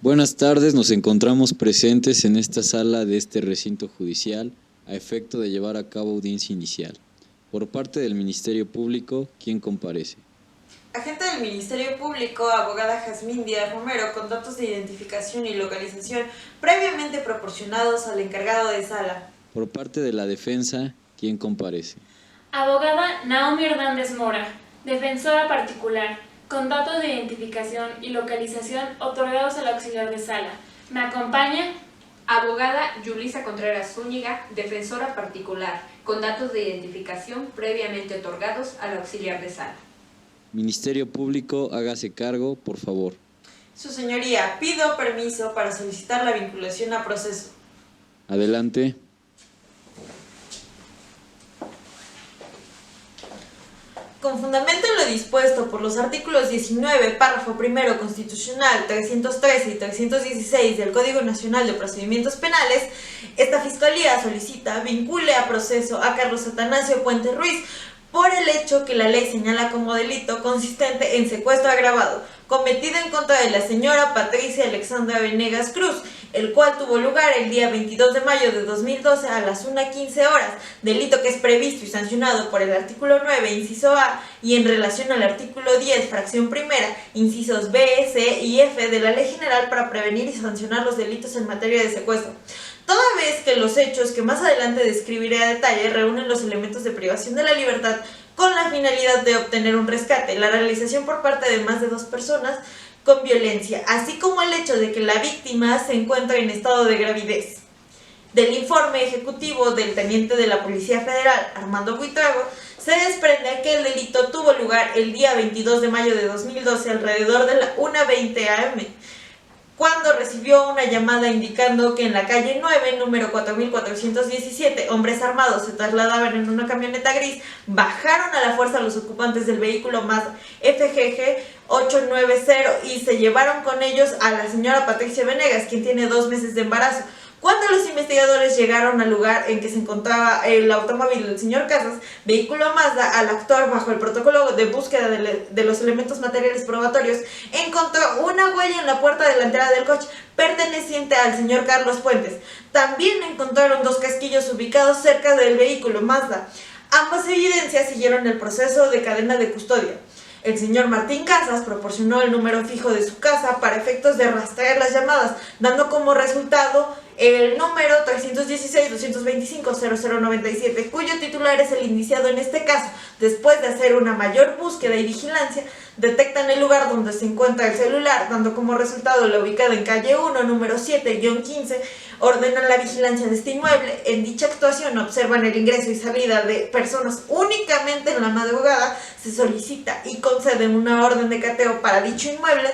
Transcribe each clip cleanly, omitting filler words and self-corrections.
Buenas tardes, nos encontramos presentes en esta sala de este recinto judicial a efecto de llevar a cabo audiencia inicial. Por parte del Ministerio Público, ¿quién comparece? Agente del Ministerio Público, abogada Jazmín Díaz Romero, con datos de identificación y localización previamente proporcionados al encargado de sala. Por parte de la defensa, ¿quién comparece? Abogada Naomi Hernández Mora, defensora particular, con datos de identificación y localización otorgados al auxiliar de sala. ¿Me acompaña? Abogada Yulisa Contreras Zúñiga, defensora particular, con datos de identificación previamente otorgados al auxiliar de sala. Ministerio Público, hágase cargo, por favor. Su señoría, pido permiso para solicitar la vinculación a proceso. Adelante. Con fundamento en lo dispuesto por los artículos 19, párrafo primero constitucional, 313 y 316 del Código Nacional de Procedimientos Penales, esta Fiscalía solicita vincule a proceso a Carlos Atanasio Puente Ruiz por el hecho que la ley señala como delito consistente en secuestro agravado, cometido en contra de la señora Patricia Alexandra Venegas Cruz, el cual tuvo lugar el día 22 de mayo de 2012 a las 1:15 horas, delito que es previsto y sancionado por el artículo 9, inciso A, y en relación al artículo 10, fracción primera, incisos B, C y F de la Ley General para prevenir y sancionar los delitos en materia de secuestro. Toda vez que los hechos que más adelante describiré a detalle reúnen los elementos de privación de la libertad con la finalidad de obtener un rescate, la realización por parte de más de dos personas con violencia, así como el hecho de que la víctima se encuentra en estado de gravidez. Del informe ejecutivo del teniente de la Policía Federal, Armando Buitrago, se desprende que el delito tuvo lugar el día 22 de mayo de 2012 alrededor de la 1:20 am, cuando recibió una llamada indicando que en la calle 9, número 4417, hombres armados se trasladaban en una camioneta gris, bajaron a la fuerza a los ocupantes del vehículo Mazda FGG 890 y se llevaron con ellos a la señora Patricia Venegas, quien tiene 2 meses de embarazo. Cuando los investigadores llegaron al lugar en que se encontraba el automóvil del señor Casas, vehículo Mazda, al actuar bajo el protocolo de búsqueda de los elementos materiales probatorios, encontró una huella en la puerta delantera del coche perteneciente al señor Carlos Puentes. También encontraron 2 casquillos ubicados cerca del vehículo Mazda. Ambas evidencias siguieron el proceso de cadena de custodia. El señor Martín Casas proporcionó el número fijo de su casa para efectos de rastrear las llamadas, dando como resultado el número 316-225-0097, cuyo titular es el indiciado en este caso. Después de hacer una mayor búsqueda y vigilancia, detectan el lugar donde se encuentra el celular, dando como resultado la ubicada en calle 1, número 7-15, ordenan la vigilancia de este inmueble. En dicha actuación observan el ingreso y salida de personas únicamente en la madrugada, se solicita y conceden una orden de cateo para dicho inmueble,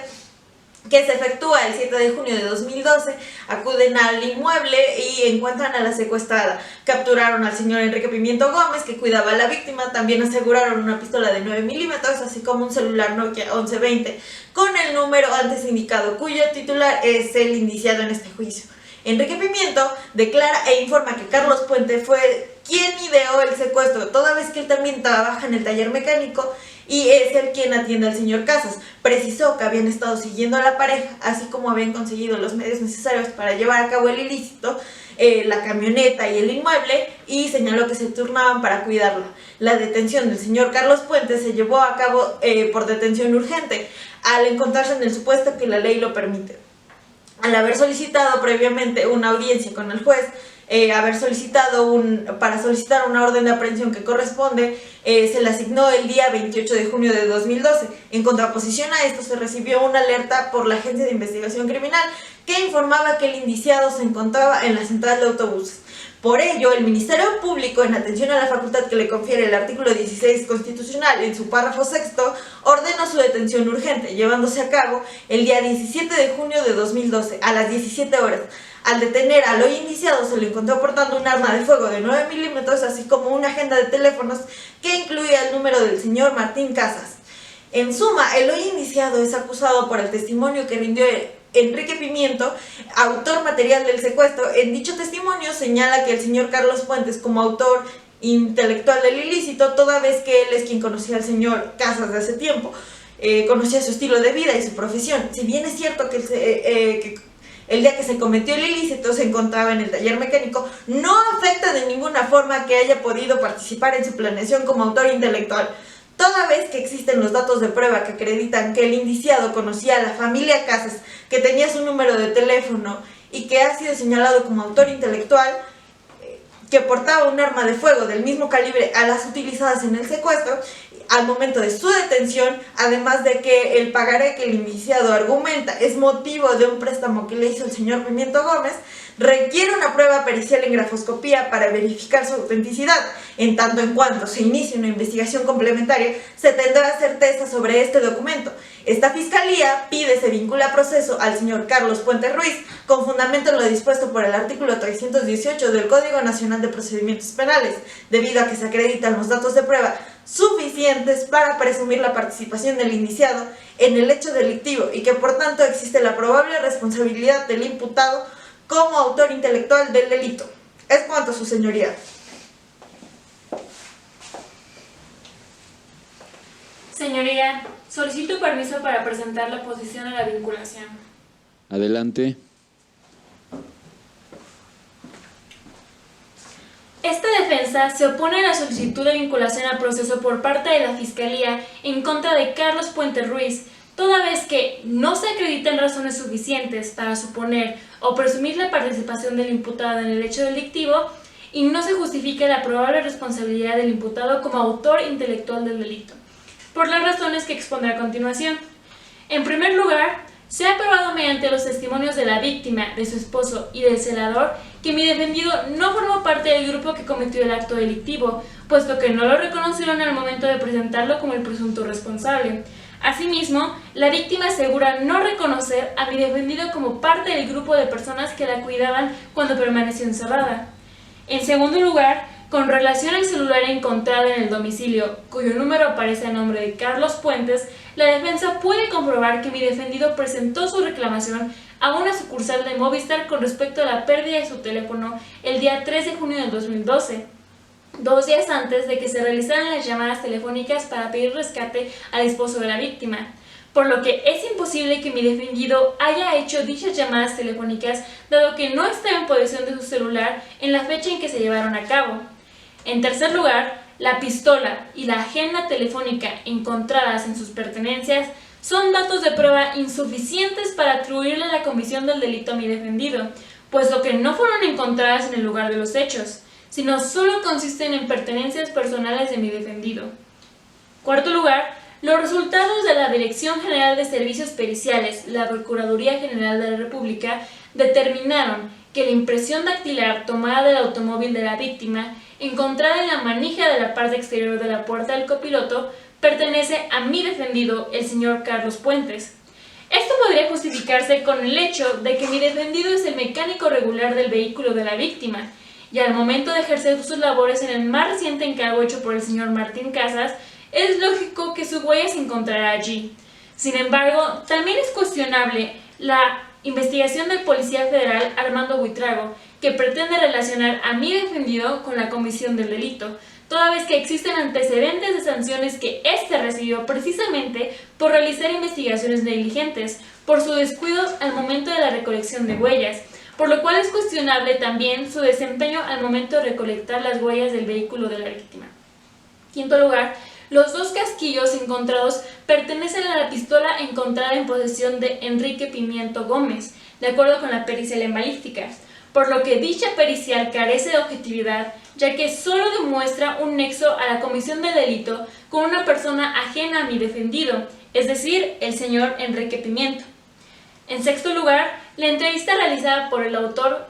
que se efectúa el 7 de junio de 2012, acuden al inmueble y encuentran a la secuestrada. Capturaron al señor Enrique Pimiento Gómez, que cuidaba a la víctima. También aseguraron una pistola de 9 milímetros, así como un celular Nokia 1120, con el número antes indicado, cuyo titular es el indiciado en este juicio. Enrique Pimiento declara e informa que Carlos Puente fue quien ideó el secuestro, toda vez que él también trabaja en el taller mecánico y es el quien atiende al señor Casas. Precisó que habían estado siguiendo a la pareja, así como habían conseguido los medios necesarios para llevar a cabo el ilícito, la camioneta y el inmueble, y señaló que se turnaban para cuidarla. La detención del señor Carlos Puente se llevó a cabo por detención urgente, al encontrarse en el supuesto que la ley lo permite. Al haber solicitado previamente una audiencia con el juez, para solicitar una orden de aprehensión que corresponde, se le asignó el día 28 de junio de 2012. En contraposición a esto, se recibió una alerta por la Agencia de Investigación Criminal que informaba que el indiciado se encontraba en la central de autobuses. Por ello, el Ministerio Público, en atención a la facultad que le confiere el artículo 16 constitucional en su párrafo sexto, ordenó su detención urgente, llevándose a cabo el día 17 de junio de 2012 a las 17 horas. Al detener al hoy indiciado, se le encontró portando un arma de fuego de 9 milímetros, así como una agenda de teléfonos que incluía el número del señor Martín Casas. En suma, el hoy indiciado es acusado por el testimonio que rindió Enrique Pimiento, autor material del secuestro. En dicho testimonio señala que el señor Carlos Puentes como autor intelectual del ilícito, toda vez que él es quien conocía al señor Casas de hace tiempo. conocía su estilo de vida y su profesión. Si bien es cierto que el día que se cometió el ilícito se encontraba en el taller mecánico, no afecta de ninguna forma que haya podido participar en su planeación como autor intelectual, toda vez que existen los datos de prueba que acreditan que el indiciado conocía a la familia Casas, que tenía su número de teléfono y que ha sido señalado como autor intelectual, que portaba un arma de fuego del mismo calibre a las utilizadas en el secuestro al momento de su detención, además de que el pagaré que el indiciado argumenta es motivo de un préstamo que le hizo el señor Pimiento Gómez, requiere una prueba pericial en grafoscopía para verificar su autenticidad. En tanto en cuanto se inicie una investigación complementaria, se tendrá certeza sobre este documento. Esta fiscalía pide se vincule a proceso al señor Carlos Puente Ruiz, con fundamento en lo dispuesto por el artículo 318 del Código Nacional de Procedimientos Penales, debido a que se acreditan los datos de prueba suficientes para presumir la participación del indiciado en el hecho delictivo y que por tanto existe la probable responsabilidad del imputado como autor intelectual del delito. Es cuanto, su señoría. Señoría, solicito permiso para presentar la posición a la vinculación. Adelante. Esta defensa se opone a la solicitud de vinculación al proceso por parte de la Fiscalía en contra de Carlos Puente Ruiz, toda vez que no se acreditan razones suficientes para suponer o presumir la participación del imputado en el hecho delictivo y no se justifica la probable responsabilidad del imputado como autor intelectual del delito, por las razones que expondré a continuación. En primer lugar, se ha probado mediante los testimonios de la víctima, de su esposo y del celador que mi defendido no formó parte del grupo que cometió el acto delictivo, puesto que no lo reconocieron al momento de presentarlo como el presunto responsable. Asimismo, la víctima asegura no reconocer a mi defendido como parte del grupo de personas que la cuidaban cuando permaneció encerrada. En segundo lugar, con relación al celular encontrado en el domicilio, cuyo número aparece a nombre de Carlos Puentes, la defensa puede comprobar que mi defendido presentó su reclamación a una sucursal de Movistar con respecto a la pérdida de su teléfono el día 3 de junio del 2012, 2 días antes de que se realizaran las llamadas telefónicas para pedir rescate al esposo de la víctima, por lo que es imposible que mi defendido haya hecho dichas llamadas telefónicas dado que no estaba en posesión de su celular en la fecha en que se llevaron a cabo. En tercer lugar, la pistola y la agenda telefónica encontradas en sus pertenencias son datos de prueba insuficientes para atribuirle la comisión del delito a mi defendido, puesto que no fueron encontradas en el lugar de los hechos, sino solo consisten en pertenencias personales de mi defendido. Cuarto lugar, los resultados de la Dirección General de Servicios Periciales, la Procuraduría General de la República, determinaron que la impresión dactilar tomada del automóvil de la víctima, encontrada en la manija de la parte exterior de la puerta del copiloto, pertenece a mi defendido, el señor Carlos Puentes. Esto podría justificarse con el hecho de que mi defendido es el mecánico regular del vehículo de la víctima, y al momento de ejercer sus labores en el más reciente encargo hecho por el señor Martín Casas, es lógico que su huella se encontrará allí. Sin embargo, también es cuestionable la investigación del policía federal Armando Buitrago, que pretende relacionar a mi defendido con la comisión del delito, toda vez que existen antecedentes de sanciones que éste recibió precisamente por realizar investigaciones negligentes, por su descuido al momento de la recolección de huellas, por lo cual es cuestionable también su desempeño al momento de recolectar las huellas del vehículo de la víctima. Quinto lugar, los dos casquillos encontrados pertenecen a la pistola encontrada en posesión de Enrique Pimiento Gómez, de acuerdo con la pericial en balística, por lo que dicha pericial carece de objetividad, ya que solo demuestra un nexo a la comisión del delito con una persona ajena a mi defendido, es decir, el señor Enrique Pimiento. En sexto lugar, la entrevista realizada por el autor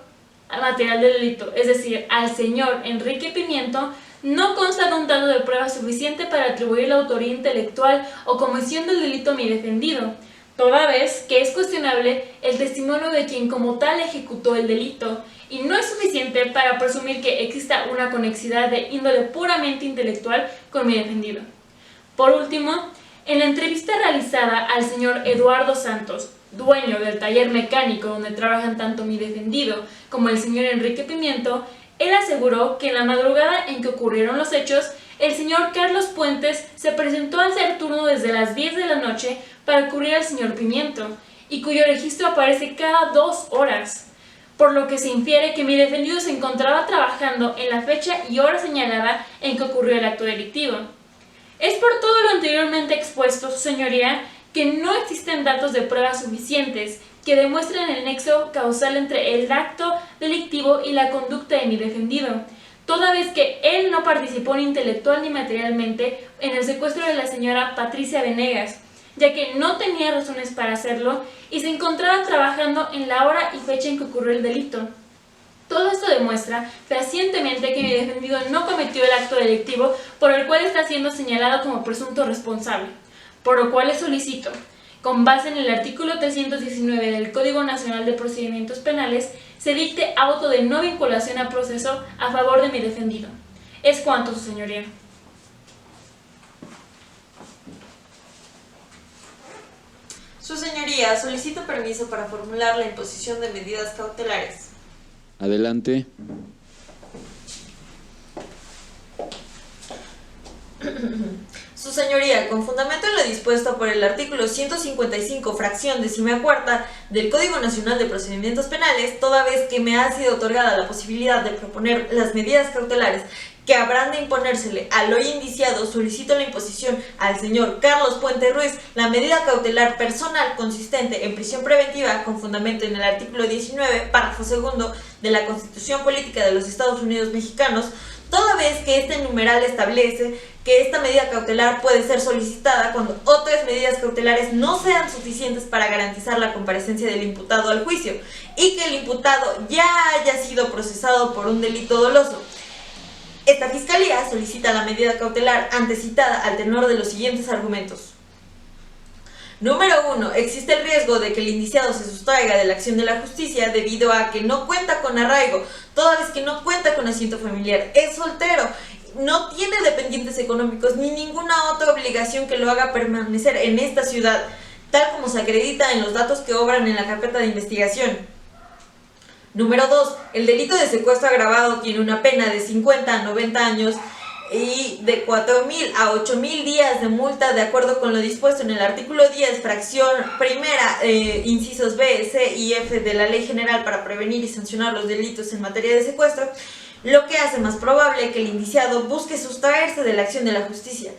material del delito, es decir, al señor Enrique Pimiento, no consta de un dato de prueba suficiente para atribuir la autoría intelectual o comisión del delito a mi defendido, toda vez que es cuestionable el testimonio de quien como tal ejecutó el delito, y no es suficiente para presumir que exista una conexidad de índole puramente intelectual con mi defendido. Por último, en la entrevista realizada al señor Eduardo Santos, dueño del taller mecánico donde trabajan tanto mi defendido como el señor Enrique Pimiento, él aseguró que en la madrugada en que ocurrieron los hechos, el señor Carlos Puentes se presentó a hacer turno desde las 10 de la noche para cubrir al señor Pimiento, y cuyo registro aparece cada 2 horas, por lo que se infiere que mi defendido se encontraba trabajando en la fecha y hora señalada en que ocurrió el acto delictivo. Es por todo lo anteriormente expuesto, su señoría, que no existen datos de pruebas suficientes que demuestren el nexo causal entre el acto delictivo y la conducta de mi defendido, toda vez que él no participó ni intelectual ni materialmente en el secuestro de la señora Patricia Venegas, ya que no tenía razones para hacerlo y se encontraba trabajando en la hora y fecha en que ocurrió el delito. Todo esto demuestra fehacientemente que mi defendido no cometió el acto delictivo por el cual está siendo señalado como presunto responsable, por lo cual le solicito, con base en el artículo 319 del Código Nacional de Procedimientos Penales, se dicte auto de no vinculación a proceso a favor de mi defendido. Es cuanto, su señoría. Su señoría, solicito permiso para formular la imposición de medidas cautelares. Adelante. Su señoría, con fundamento en lo dispuesto por el artículo 155, fracción 14ª del Código Nacional de Procedimientos Penales, toda vez que me ha sido otorgada la posibilidad de proponer las medidas cautelares que habrán de imponérsele al hoy indiciado, solicito la imposición al señor Carlos Puente Ruiz la medida cautelar personal consistente en prisión preventiva con fundamento en el artículo 19, párrafo 2 de la Constitución Política de los Estados Unidos Mexicanos, toda vez que este numeral establece que esta medida cautelar puede ser solicitada cuando otras medidas cautelares no sean suficientes para garantizar la comparecencia del imputado al juicio y que el imputado ya haya sido procesado por un delito doloso. Esta Fiscalía solicita la medida cautelar antecitada al tenor de los siguientes argumentos. Número 1. Existe el riesgo de que el indiciado se sustraiga de la acción de la justicia debido a que no cuenta con arraigo, toda vez que no cuenta con asiento familiar, es soltero, no tiene dependientes económicos ni ninguna otra obligación que lo haga permanecer en esta ciudad, tal como se acredita en los datos que obran en la carpeta de investigación. Número 2. El delito de secuestro agravado tiene una pena de 50 a 90 años y de 4.000 a 8.000 días de multa de acuerdo con lo dispuesto en el artículo 10, fracción primera, incisos B, C y F de la Ley General para prevenir y sancionar los delitos en materia de secuestro, lo que hace más probable que el indiciado busque sustraerse de la acción de la justicia.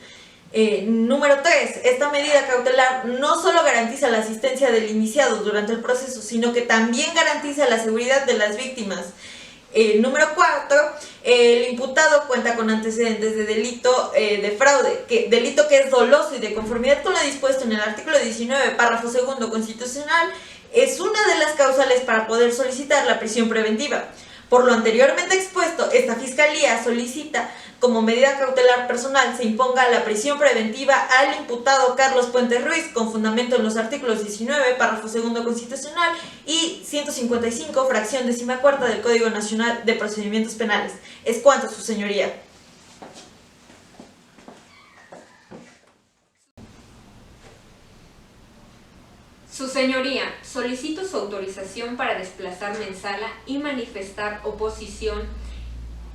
Número 3. Esta medida cautelar no solo garantiza la asistencia del indiciado durante el proceso, sino que también garantiza la seguridad de las víctimas. Número 4. El imputado cuenta con antecedentes de delito de fraude, delito que es doloso y de conformidad con lo dispuesto en el artículo 19, párrafo 2 constitucional, es una de las causales para poder solicitar la prisión preventiva. Por lo anteriormente expuesto, esta Fiscalía solicita como medida cautelar personal se imponga la prisión preventiva al imputado Carlos Puente Ruiz con fundamento en los artículos 19, párrafo 2 constitucional y 155, fracción 14ª del Código Nacional de Procedimientos Penales. Es cuanto, su señoría. Su señoría, solicito su autorización para desplazarme en sala y manifestar oposición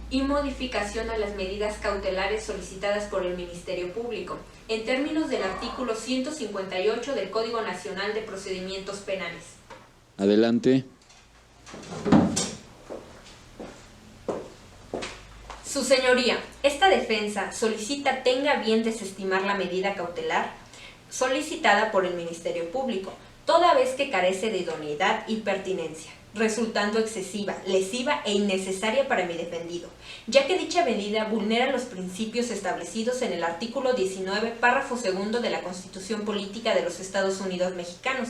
y modificación a las medidas cautelares solicitadas por el Ministerio Público, en términos del artículo 158 del Código Nacional de Procedimientos Penales. Adelante. Su señoría, esta defensa solicita tenga bien desestimar la medida cautelar solicitada por el Ministerio Público, toda vez que carece de idoneidad y pertinencia, resultando excesiva, lesiva e innecesaria para mi defendido, ya que dicha medida vulnera los principios establecidos en el artículo 19, párrafo 2 de la Constitución Política de los Estados Unidos Mexicanos,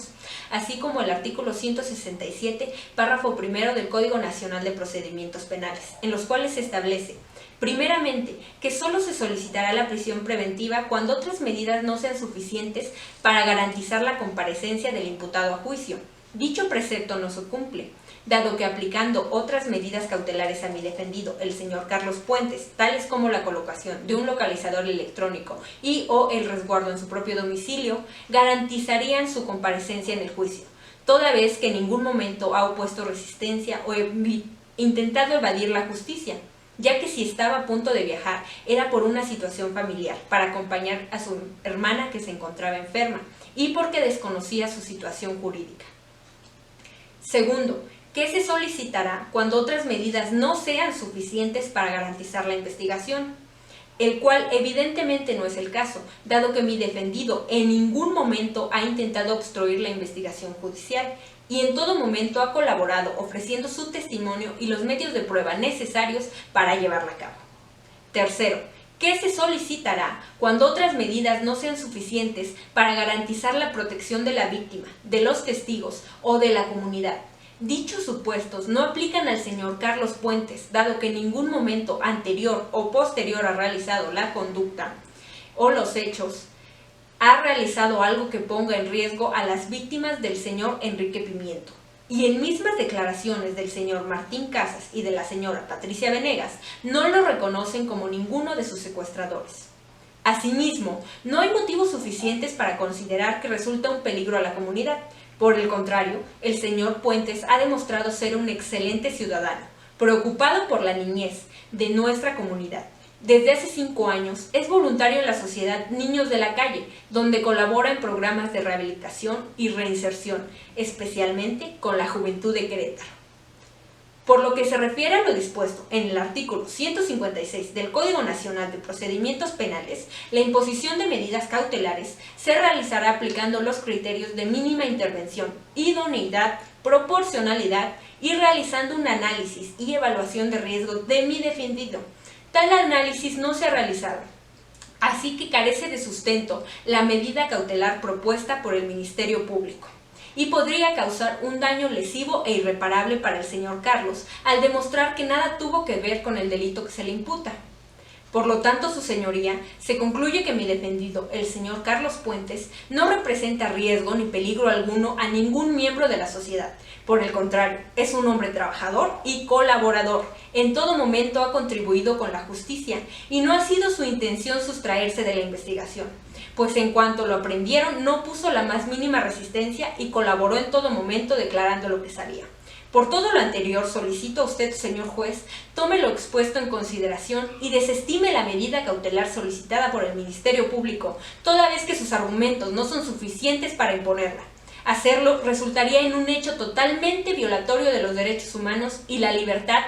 así como el artículo 167, párrafo 1 del Código Nacional de Procedimientos Penales, en los cuales se establece: primeramente, que solo se solicitará la prisión preventiva cuando otras medidas no sean suficientes para garantizar la comparecencia del imputado a juicio. Dicho precepto no se cumple, dado que aplicando otras medidas cautelares a mi defendido, el señor Carlos Puentes, tales como la colocación de un localizador electrónico y o el resguardo en su propio domicilio, garantizarían su comparecencia en el juicio, toda vez que en ningún momento ha opuesto resistencia o intentado evadir la justicia. ya que si estaba a punto de viajar era por una situación familiar, para acompañar a su hermana que se encontraba enferma y porque desconocía su situación jurídica. Segundo, ¿qué se solicitará cuando otras medidas no sean suficientes para garantizar la investigación? El cual evidentemente no es el caso, dado que mi defendido en ningún momento ha intentado obstruir la investigación judicial y en todo momento ha colaborado ofreciendo su testimonio y los medios de prueba necesarios para llevarla a cabo. Tercero, ¿qué se solicitará cuando otras medidas no sean suficientes para garantizar la protección de la víctima, de los testigos o de la comunidad? Dichos supuestos no aplican al señor Carlos Puentes, dado que en ningún momento anterior o posterior a realizado la conducta o los hechos ha realizado algo que ponga en riesgo a las víctimas del señor Enrique Pimiento. Y en mismas declaraciones del señor Martín Casas y de la señora Patricia Venegas no lo reconocen como ninguno de sus secuestradores. Asimismo, no hay motivos suficientes para considerar que resulta un peligro a la comunidad. Por el contrario, el señor Puentes ha demostrado ser un excelente ciudadano, preocupado por la niñez de nuestra comunidad. Desde hace 5 años es voluntario en la sociedad Niños de la Calle, donde colabora en programas de rehabilitación y reinserción, especialmente con la juventud de Querétaro. Por lo que se refiere a lo dispuesto en el artículo 156 del Código Nacional de Procedimientos Penales, la imposición de medidas cautelares se realizará aplicando los criterios de mínima intervención, idoneidad, proporcionalidad y realizando un análisis y evaluación de riesgo de mi defendido. Tal análisis no se ha realizado, así que carece de sustento la medida cautelar propuesta por el Ministerio Público y podría causar un daño lesivo e irreparable para el señor Carlos al demostrar que nada tuvo que ver con el delito que se le imputa. Por lo tanto, su señoría, se concluye que mi defendido, el señor Carlos Puentes, no representa riesgo ni peligro alguno a ningún miembro de la sociedad. Por el contrario, es un hombre trabajador y colaborador. En todo momento ha contribuido con la justicia y no ha sido su intención sustraerse de la investigación, pues en cuanto lo aprendieron no puso la más mínima resistencia y colaboró en todo momento declarando lo que sabía. Por todo lo anterior, solicito a usted, señor juez, tome lo expuesto en consideración y desestime la medida cautelar solicitada por el Ministerio Público, toda vez que sus argumentos no son suficientes para imponerla. Hacerlo resultaría en un hecho totalmente violatorio de los derechos humanos y la libertad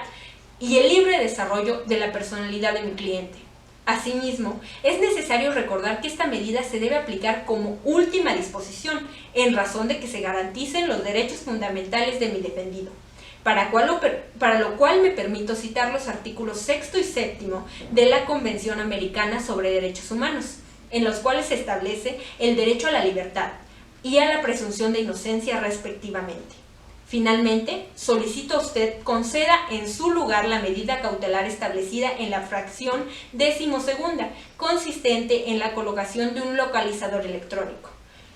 y el libre desarrollo de la personalidad de mi cliente. Asimismo, es necesario recordar que esta medida se debe aplicar como última disposición, en razón de que se garanticen los derechos fundamentales de mi defendido, para lo cual me permito citar los artículos 6 y 7 de la Convención Americana sobre Derechos Humanos, en los cuales se establece el derecho a la libertad y a la presunción de inocencia respectivamente. Finalmente, solicito a usted conceda en su lugar la medida cautelar establecida en la fracción 12ª, consistente en la colocación de un localizador electrónico,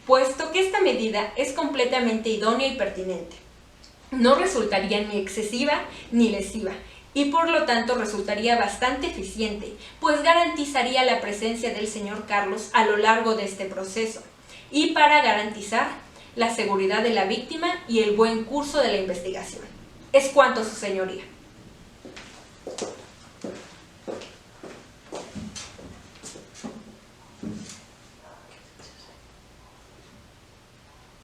puesto que esta medida es completamente idónea y pertinente. No resultaría ni excesiva ni lesiva, y por lo tanto resultaría bastante eficiente, pues garantizaría la presencia del señor Carlos a lo largo de este proceso, y para garantizar la seguridad de la víctima y el buen curso de la investigación. Es cuanto, su señoría.